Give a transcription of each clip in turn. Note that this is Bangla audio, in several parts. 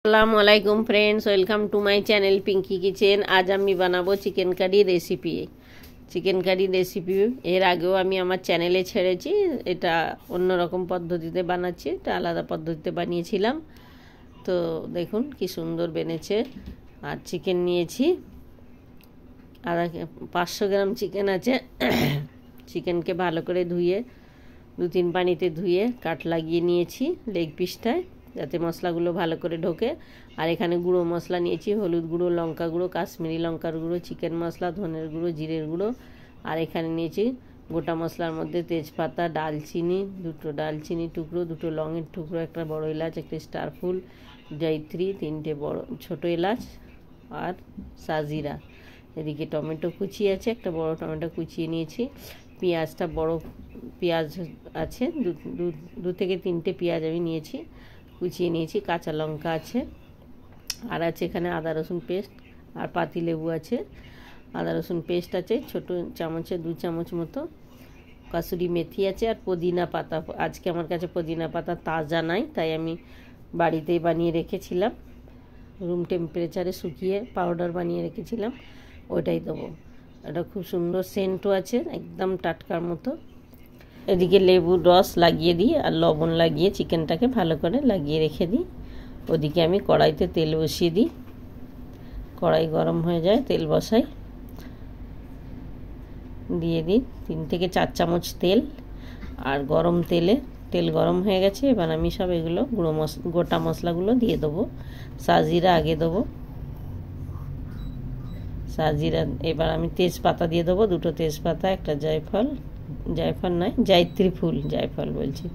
আসসালামু আলাইকুম friends, welcome to my channel Pinky kitchen. আজ আমি বানাবো চিকেন কারি রেসিপি। এর আগেও আমি আমার চ্যানেলে ছেড়েছি। এটা অন্যরকম পদ্ধতিতে বানাচ্ছি, এটা আলাদা পদ্ধতিতে বানিয়েছিলাম। তো দেখুন কি সুন্দর বেনেছে। আর চিকেন নিয়েছি 500 গ্রাম চিকেন আছে। চিকেনকে ভালো করে ধুয়ে 2-3 পানিতে ধুয়ে কাট লাগিয়ে নিয়েছি লেগ পিসটায়, যাতে মশলাগুলো ভালো করে ঢোকে। আর এখানে গুঁড়ো মশলা নিয়েছি, হলুদ গুঁড়ো, লঙ্কা গুঁড়ো, কাশ্মীরি লঙ্কার গুঁড়ো, চিকেন মশলা, ধনের গুঁড়ো, জিরের গুঁড়ো। আর এখানে নিয়েছি গোটা মশলার মধ্যে তেজপাতা, ডালচিনি, 2টো ডালচিনি টুকরো, 2টো লংয়ের টুকরো, একটা বড় এলাচ, একটা স্টার ফুল, জয়ত্রী, 3টে বড় ছোটো এলাচ আর সাজিরা। এদিকে টমেটো কুচি আছে, একটা বড় টমেটো কুচিয়ে নিয়েছি। পেঁয়াজটা বড় পেঁয়াজ আছে, 2 থেকে 3টে পেঁয়াজ আমি নিয়েছি, কুচিয়ে নিয়েছি। কাঁচা লঙ্কা আছে, আর আছে এখানে আদা রসুন পেস্ট, আর পাতিলেবু আছে। আদা রসুন পেস্ট আছে ছোটো চামচে 2 চামচ মতো। কাসুরি মেথি আছে, আর পুদিনা পাতা। আজকে আমার কাছে পুদিনা পাতা তাজা নাই, তাই আমি বাড়িতেই বানিয়ে রেখেছিলাম, রুম টেম্পারেচারে শুকিয়ে পাউডার বানিয়ে রেখেছিলাম, ওইটাই দেবো। এটা খুব সুন্দর সেন্টও আছে, একদম টাটকার মতো। এদিকে লেবুর রস লাগিয়ে দিই আর লবণ লাগিয়ে চিকেনটাকে ভালো করে লাগিয়ে রেখে দিই। ওদিকে আমি কড়াইতে তেল বসিয়ে দিই। কড়াই গরম হয়ে যায়, তেল বসাই, দিয়ে দিই 3 থেকে 4 চামচ তেল। আর গরম তেল গরম হয়ে গেছে, এবার আমি সব এগুলো গোটা মশলাগুলো দিয়ে দেবো। সাজিরা আগে দেবো, সাজিরা। এবার আমি তেজপাতা দিয়ে দেবো, 2টো তেজপাতা, একটা জায়ফল নয় জয়ত্রী ফুল, জায়ফল বলছি,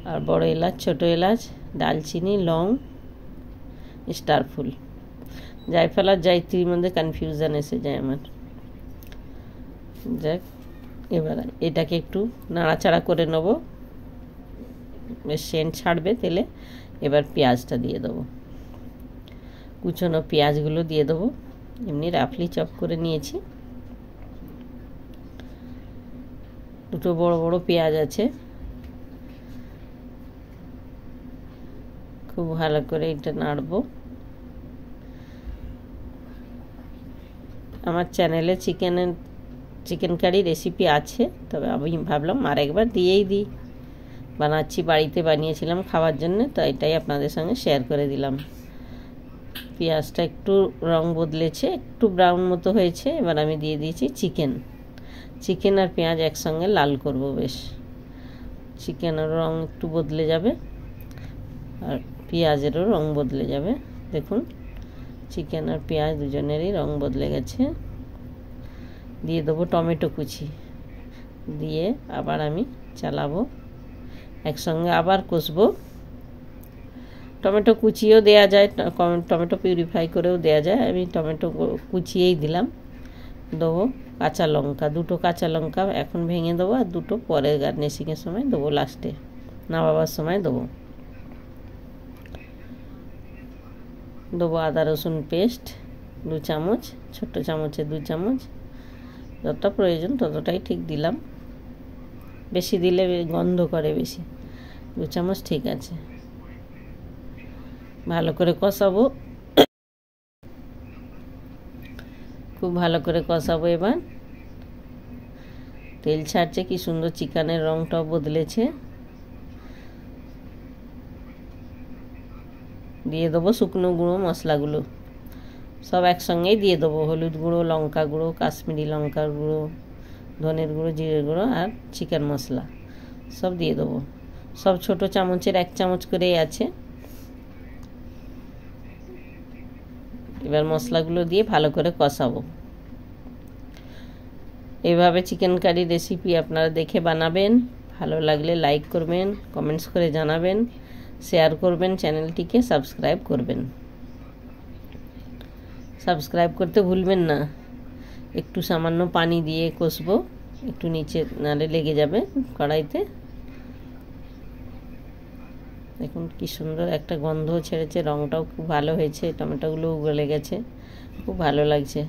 আর বড় এলাচ, ছোটো এলাচ, দালচিনি, লং, স্টার ফুল। জায়ফল আর জয়ত্রীর মধ্যে কনফিউশন এসে যায় আমার। যাক, এবার এটাকে একটু নাড়াচাড়া করে নেবো, বেশ সেন্ট ছাড়বে তেলে। এবার পেঁয়াজটা দিয়ে দেবো, কুচনো পেঁয়াজগুলো দিয়ে দেবো, এমনি রাফলি চপ করে নিয়েছি। 2টো বড় বড় পেঁয়াজ আছে। খুব ভালো করে এটা নাড়বো। আমার চ্যানেলে চিকেন কারি রেসিপি আছে, তবে আমি ভাবলাম আরেকবার দিয়েই দিই। বানাচ্ছি, বাড়িতে বানিয়েছিলাম খাওয়ার জন্য, তো এটাই আপনাদের সঙ্গে শেয়ার করে দিলাম। পেঁয়াজটা একটু রং বদলেছে, একটু ব্রাউন মতো হয়েছে। এবার আমি দিয়ে দিয়েছি চিকেন আর পেঁয়াজ একসঙ্গে লাল করব বেশ। চিকেনের রং একটু বদলে যাবে আর পেঁয়াজেরও রং বদলে যাবে। দেখুন, চিকেন আর পেঁয়াজ দুজনেরই রং বদলে গেছে। দিয়ে দেবো টমেটো কুচি, দিয়ে আবার আমি চালাবো, একসঙ্গে আবার কষবো। টমেটো কুচিয়েও দেওয়া যায়, টমেটো পিউরিফাই করেও দেওয়া যায়, আমি টমেটো কুচিয়েই দিলাম। দেবো কাঁচা লঙ্কা, 2টো কাঁচা লঙ্কা এখন ভেঙে দেবো, আর 2টো পরে গার্নিশিংয়ের সময় দেবো, লাস্টে নামাবার সময় দেবো। আদা রসুন পেস্ট 2 চামচ, ছোট্ট চামচে 2 চামচ, যতটা প্রয়োজন ততটাই ঠিক দিলাম। বেশি দিলে গন্ধ করে বেশি, 2 চামচ ঠিক আছে। ভালো করে কষাবো, খুব ভালো করে কষাবো। এবার তেল ছাড়ছে, কি সুন্দর চিকেনের রংটাও বদলেছে। দিয়ে দেবো শুকনো গুঁড়ো মশলাগুলো, সব একসঙ্গেই দিয়ে দেবো। হলুদ গুঁড়ো, লঙ্কা গুঁড়ো, কাশ্মীরি লঙ্কার গুঁড়ো, ধনের গুঁড়ো, জিরের গুঁড়ো, আর চিকেন মশলা সব দিয়ে দেবো। সব ছোটো চামচের 1 চামচ করেই আছে। এবার মশলাগুলো দিয়ে ভালো করে কষাবো। এভাবে চিকেন কারি রেসিপি আপনারা দেখে বানাবেন। ভালো লাগলে লাইক করবেন, কমেন্টস করে জানাবেন, শেয়ার করবেন, চ্যানেলটিকে সাবস্ক্রাইব করবেন। সাবস্ক্রাইব করতে ভুলবেন না। একটু সামান্য পানি দিয়ে কষবো, একটু নিচে নাড়ে লেগে যাবে কড়াইতে। দেখুন কি সুন্দর একটা গন্ধ ছেড়েছে, রঙটাও খুব ভালো হয়েছে, টমেটোগুলো গলে গেছে, খুব ভালো লাগছে,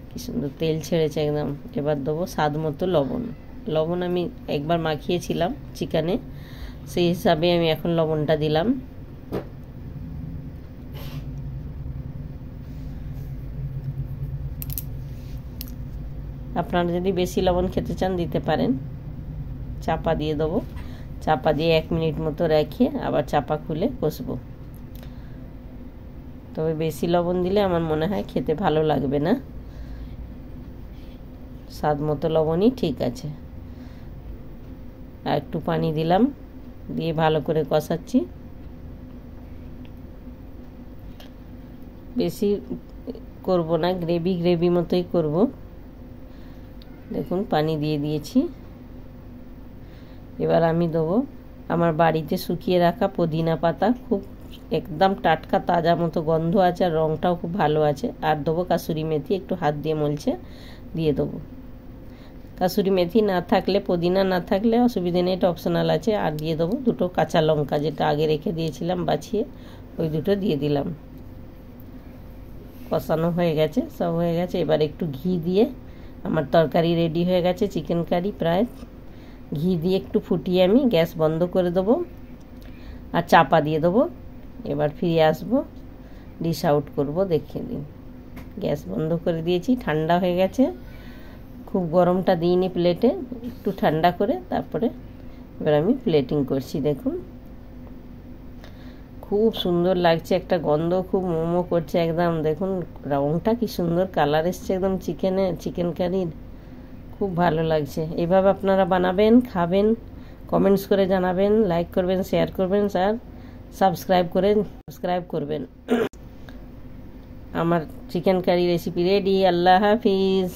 কি সুন্দর তেল ছেড়েছে একদম। এবার দেবো স্বাদ মতো লবণ আমি একবার মাখিয়েছিলাম চিকেনে, সেই হিসাবে আমি এখন লবণটা দিলাম। আপনারা যদি বেশি লবণ খেতে চান দিতে পারেন। চাপা দিয়ে দেবো, চাপা দিয়ে 1 মিনিট মতো রেখে আবার চাপা খুলে কষবো। তবে বেশি লবণ দিলে আমার মনে হয় খেতে ভালো লাগবে না, স্বাদ মতো লবণই ঠিক আছে। আর একটু পানি দিলাম, দিয়ে ভালো করে কষাচ্ছি। বেশি করব না, গ্রেভি মতোই করব। দেখুন পানি দিয়ে দিয়েছি। এবার আমি দেবো আমার বাড়িতে শুকিয়ে রাখা পুদিনা পাতা, খুব একদম টাটকা তাজা মতো গন্ধ আছে, আর রঙটাও খুব ভালো আছে। আর দেবো কাসুরি মেথি, একটু হাত দিয়ে মলছে দিয়ে দেবো। কাসুরি মেথি না থাকলে, পুদিনা না থাকলে অসুবিধা নেই, এটা অপশনাল আছে। আর দিয়ে দেবো 2টো কাঁচা লঙ্কা, যেটা আগে রেখে দিয়েছিলাম বাছিয়ে, ওই 2টো দিয়ে দিলাম। কষানো হয়ে গেছে, সব হয়ে গেছে। এবার একটু ঘি দিয়ে আমার তরকারি রেডি হয়ে গেছে, চিকেন কারি প্রায়। ঘি দিয়ে একটু ফুটিয়ে আমি গ্যাস বন্ধ করে দেবো আর চাপা দিয়ে দেবো। এবার ফিরে আসবো, ডিশ আউট করবো, দেখিয়ে দিন। গ্যাস বন্ধ করে দিয়েছি, ঠান্ডা হয়ে গেছে। খুব গরমটা দিইনি প্লেটে, একটু ঠান্ডা করে তারপরে এবার আমি প্লেটিং করছি। দেখুন খুব সুন্দর লাগছে, একটা গন্ধ খুব মোমো করছে একদম। দেখুন রঙটা কি সুন্দর কালার এসছে একদম চিকেন কারির, খুব ভালো লাগছে। এইভাবে আপনারা বানাবেন, খাবেন, কমেন্টস করে জানাবেন, লাইক করবেন, শেয়ার করবেন, আর সাবস্ক্রাইব করবেন। আমার চিকেন কারি রেসিপি রেডি। আল্লাহ হাফিজ।